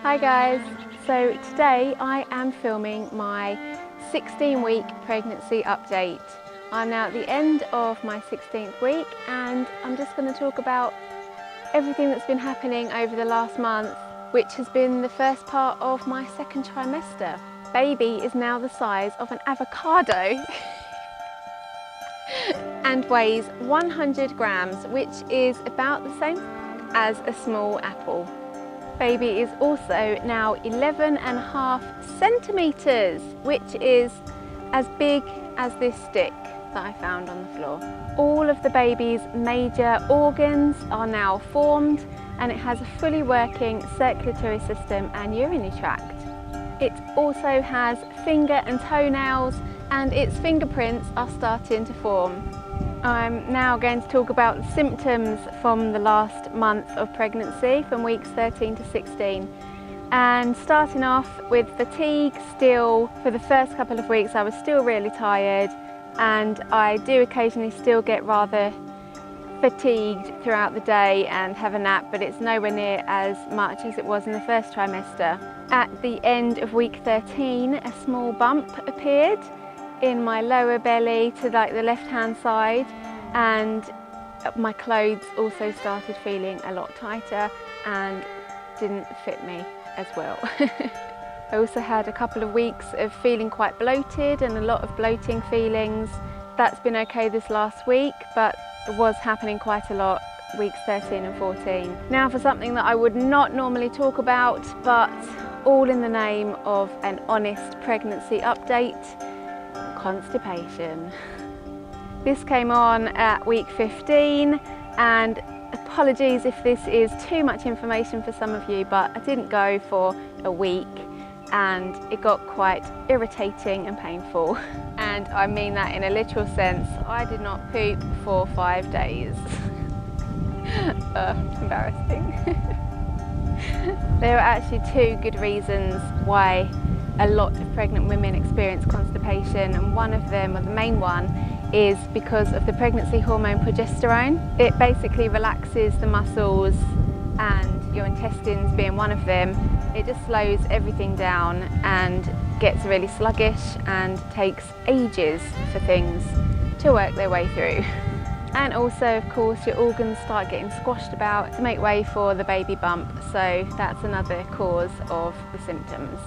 Hi guys, so today I am filming my 16-week pregnancy update. I'm now at the end of my 16th week and I'm just going to talk about everything that's been happening over the last month, which has been the first part of my second trimester. Baby is now the size of an avocado and weighs 100 grams, which is about the same as a small apple. Baby is also now 11.5 centimetres, which is as big as this stick that I found on the floor. All of the baby's major organs are now formed and it has a fully working circulatory system and urinary tract. It also has finger and toenails and its fingerprints are starting to form. I'm now going to talk about the symptoms from the last month of pregnancy, from weeks 13 to 16. And starting off with fatigue, still for the first couple of weeks I was still really tired, and I do occasionally still get rather fatigued throughout the day and have a nap, but it's nowhere near as much as it was in the first trimester. At the end of week 13, a small bump appeared in my lower belly to like the left hand side, and my clothes also started feeling a lot tighter and didn't fit me as well. I also had a couple of weeks of feeling quite bloated and a lot of bloating feelings. That's been okay this last week, but it was happening quite a lot weeks 13 and 14. Now for something that I would not normally talk about, but all in the name of an honest pregnancy update: constipation. This came on at week 15, and apologies if this is too much information for some of you, but I didn't go for a week and it got quite irritating and painful. And I mean that in a literal sense. I did not poop for 5 days. Embarrassing. There are actually two good reasons why a lot of pregnant women experience constipation, and one of them, or the main one, is because of the pregnancy hormone progesterone. It basically relaxes the muscles, and your intestines being one of them, it just slows everything down and gets really sluggish and takes ages for things to work their way through. And also, of course, your organs start getting squashed about to make way for the baby bump, so that's another cause of the symptoms.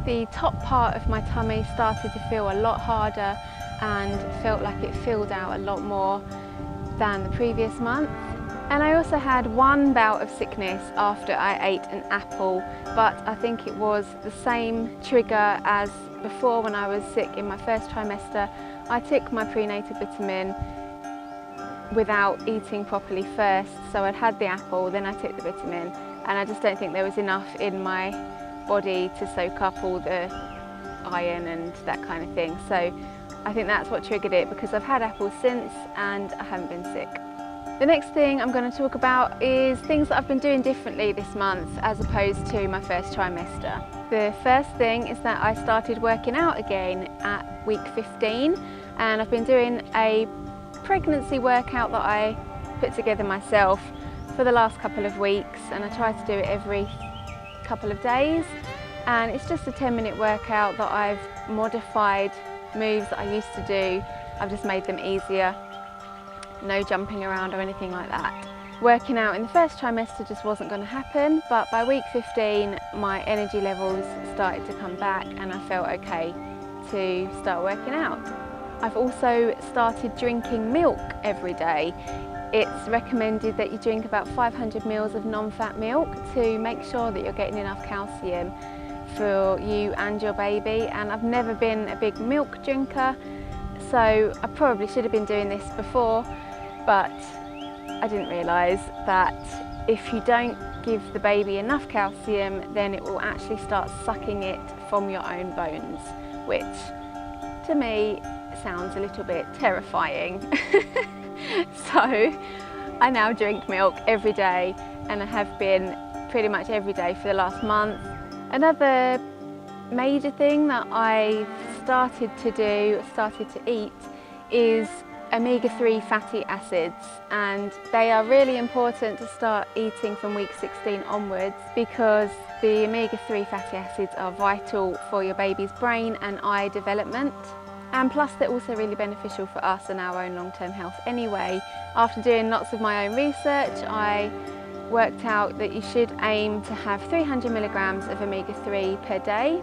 The top part of my tummy started to feel a lot harder and felt like it filled out a lot more than the previous month. And I also had one bout of sickness after I ate an apple, but I think it was the same trigger as before when I was sick in my first trimester. I took my prenatal vitamin without eating properly first, so I'd had the apple, then I took the vitamin, and I just don't think there was enough in my body to soak up all the iron and that kind of thing. So I think that's what triggered it, because I've had apples since and I haven't been sick. The next thing I'm going to talk about is things that I've been doing differently this month as opposed to my first trimester. The first thing is that I started working out again at week 15, and I've been doing a pregnancy workout that I put together myself for the last couple of weeks, and I try to do it every couple of days, and it's just a 10-minute workout that I've modified moves that I used to do. I've just made them easier, no jumping around or anything like that. Working out in the first trimester just wasn't going to happen, but by week 15 my energy levels started to come back and I felt okay to start working out. I've also started drinking milk every day. It's recommended that you drink about 500 ml of non-fat milk to make sure that you're getting enough calcium for you and your baby, and I've never been a big milk drinker, so I probably should have been doing this before, but I didn't realise that if you don't give the baby enough calcium, then it will actually start sucking it from your own bones, which to me sounds a little bit terrifying. So I now drink milk every day, and I have been pretty much every day for the last month. Another major thing that I've started to eat is omega-3 fatty acids, and they are really important to start eating from week 16 onwards because the omega-3 fatty acids are vital for your baby's brain and eye development. And plus they're also really beneficial for us and our own long-term health anyway. After doing lots of my own research, I worked out that you should aim to have 300 milligrams of omega-3 per day.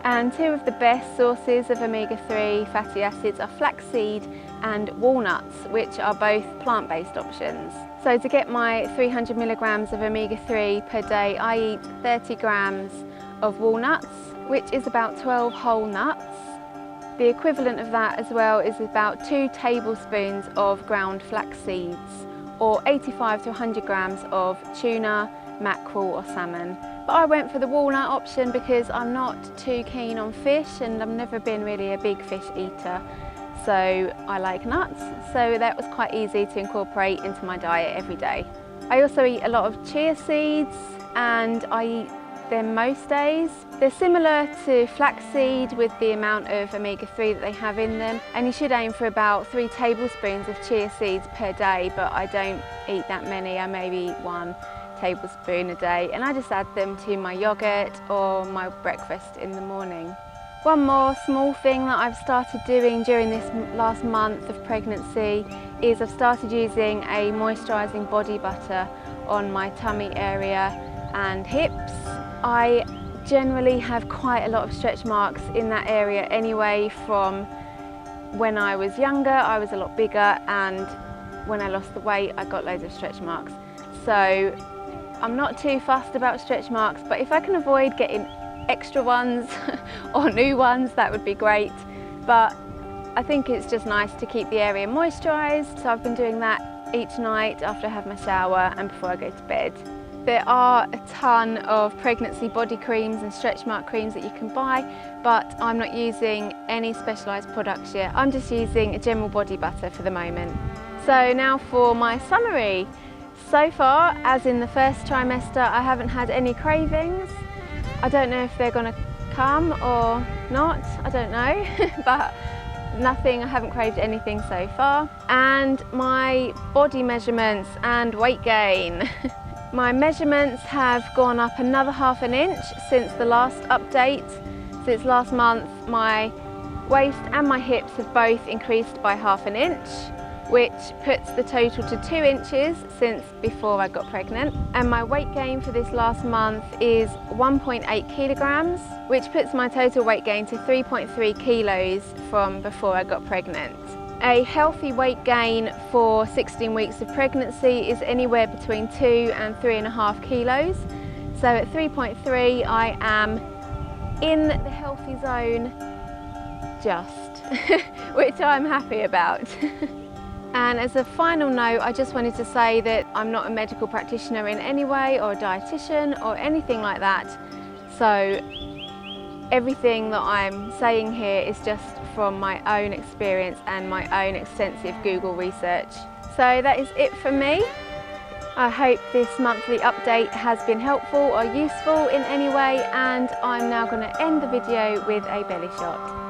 And two of the best sources of omega-3 fatty acids are flaxseed and walnuts, which are both plant-based options. So to get my 300 milligrams of omega-3 per day, I eat 30 grams of walnuts, which is about 12 whole nuts. The equivalent of that as well is about 2 tablespoons of ground flax seeds, or 85 to 100 grams of tuna, mackerel or salmon. But I went for the walnut option because I'm not too keen on fish and I've never been really a big fish eater. So I like nuts, so that was quite easy to incorporate into my diet every day. I also eat a lot of chia seeds and I eat them most days. They're similar to flaxseed with the amount of omega-3 that they have in them, and you should aim for about 3 tablespoons of chia seeds per day, but I don't eat that many. I maybe eat 1 tablespoon a day, and I just add them to my yogurt or my breakfast in the morning. One more small thing that I've started doing during this last month of pregnancy is I've started using a moisturising body butter on my tummy area and hips. I generally have quite a lot of stretch marks in that area anyway. From when I was younger, I was a lot bigger, and when I lost the weight I got loads of stretch marks. So I'm not too fussed about stretch marks, but if I can avoid getting extra ones or new ones, that would be great. But I think it's just nice to keep the area moisturised, so I've been doing that each night after I have my shower and before I go to bed. There are a ton of pregnancy body creams and stretch mark creams that you can buy, but I'm not using any specialised products yet. I'm just using a general body butter for the moment. So now for my summary. So far, as in the first trimester, I haven't had any cravings. I don't know if they're going to come or not, I don't know, but nothing, I haven't craved anything so far. And my body measurements and weight gain. My measurements have gone up another ½ an inch since the last update. Since last month, my waist and my hips have both increased by ½ an inch, which puts the total to 2 inches since before I got pregnant. And my weight gain for this last month is 1.8 kilograms, which puts my total weight gain to 3.3 kilos from before I got pregnant. A healthy weight gain for 16 weeks of pregnancy is anywhere between 2 and 3.5 kilos. So at 3.3 I am in the healthy zone just, which I'm happy about. And as a final note, I just wanted to say that I'm not a medical practitioner in any way, or a dietitian or anything like that. So everything that I'm saying here is just from my own experience and my own extensive Google research. So that is it from me. I hope this monthly update has been helpful or useful in any way, and I'm now going to end the video with a belly shot.